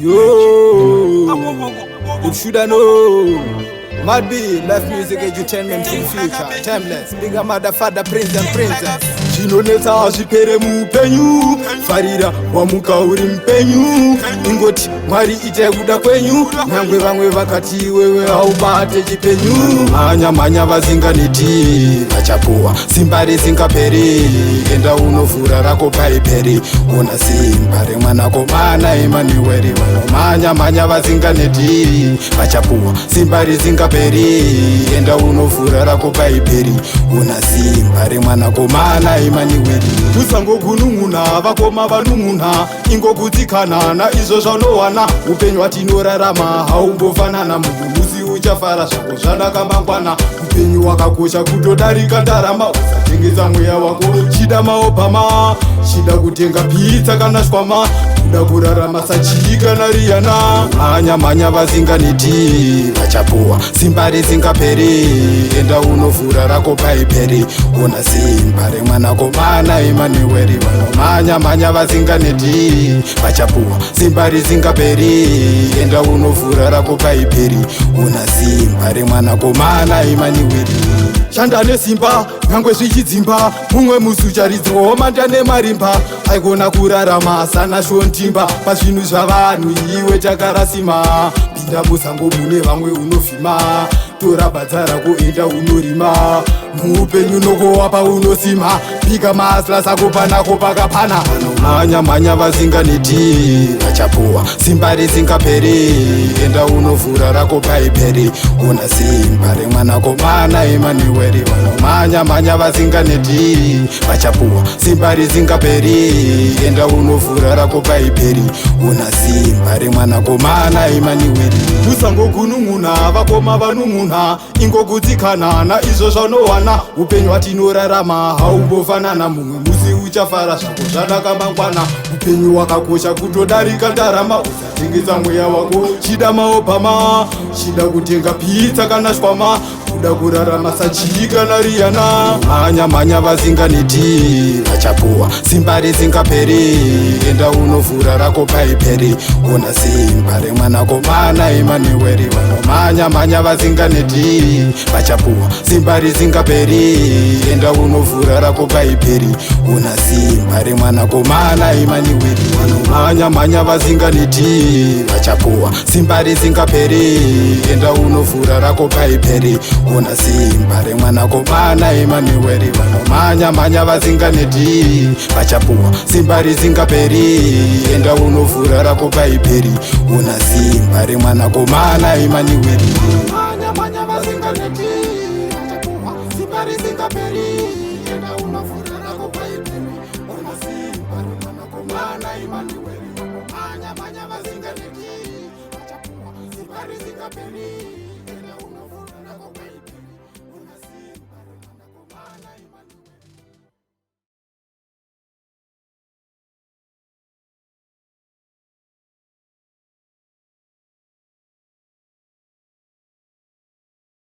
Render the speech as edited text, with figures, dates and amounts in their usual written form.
Yo, you shoulda know. Mad be life music entertainment in future, timeless. Bigger mother, father, prince and princess. Chinonetsa azvipere mupenyu, farira wamuka uri mpenyu. Ingoti Mwari ite kuda kwenyu, nyangwe vamwe vakati wewe haubate chipenyu. Manya Vasinganeti vachapuwa, simba risingaperi. Enda unovhura rako paiperi, una simba remwanakomana Emmanuel. Manya Vasinganeti vachapuwa, simba risingaperi. Enda unovhura rako paiperi, una simba remwanakomana Emmanuel. Usangogunun'una vakoma vanun'una, ingokutsikana na izvo zvanowana. Upenyu hwatinorarama haumbofanana, musi uchafara zvako zvanaka mangwana. Upenyu wakakosha kutodarika ndarama, usatengesa mweya wako chida maobhama, chida kutenga pizza kana shwama, kuda kurarama sachika nariyana. Manya Vasinganeti vachapuwa, simba risingaperi. Enda unovhura rako paiperi, una simba remwanakomana Emmanuel. Manya Vasinganeti vachapuwa, simba risingaperi. Enda unovhura rako paiperi, una simba remwanakomana Emmanuel. Shanda nesimba nyangwe zvichidzimba, mumwe musi ucharidzwawo manda nemarimba. Aikona kurarama sana shontimba, pazvinhu zvavanhu iwe takarasima. Pinda musango mune vamwe unofima, tora badza rako enda unorima. Muupenyu nokowapa unosima, pika maasla sako panako pakapana. Manya Vasinganeti vachapuwa, simba risingaperi. Enda unovhura rako paiperi, una simba remwanakomana Emmanuel. Manya Vasinganeti vachapuwa, simba risingaperi. Enda unovhura rako paiperi, una simba remwanakomana Emmanuel. Usangogunun'una vakoma vanun'una, ingokutsikana na izvo zvanowana. Upenyu hwatinorarama haumbofanana, mumwe musi uchafara zvako zvanaka mangwana. Upenyu wakakosha kutodarika ndarama, usatengesa mweya wako chida maobhama, chida kutenga pizza kana shwama, kuda kurarama sachika nariyana. Manya Vasinganeti vachapuwa, simba risingaperi. Enda unovhura rako paiperi, una simba remwanakomana Emmanuel. Manya Vasinganeti vachapuwa, simba risingaperi. Enda unovhura rako paiperi, una simba remwanakomana Emmanuel. Manya Vasinganeti vachapuwa, simba risingaperi. Enda unovhura rako paiperi, una simba remwanakomana Emmanuel. Manya Vasinganeti vachapuwa, simba risingaperi. Enda unovhura rako paiperi, una simba remwanakomana Emmanuel. Manya Vasinganeti vachapuwa, simba risingaperi. Enda unovhura rako paiperi, una simba remwanakomana Emmanuel. Manya Vasinganeti vachapuwa, simba risingaperi.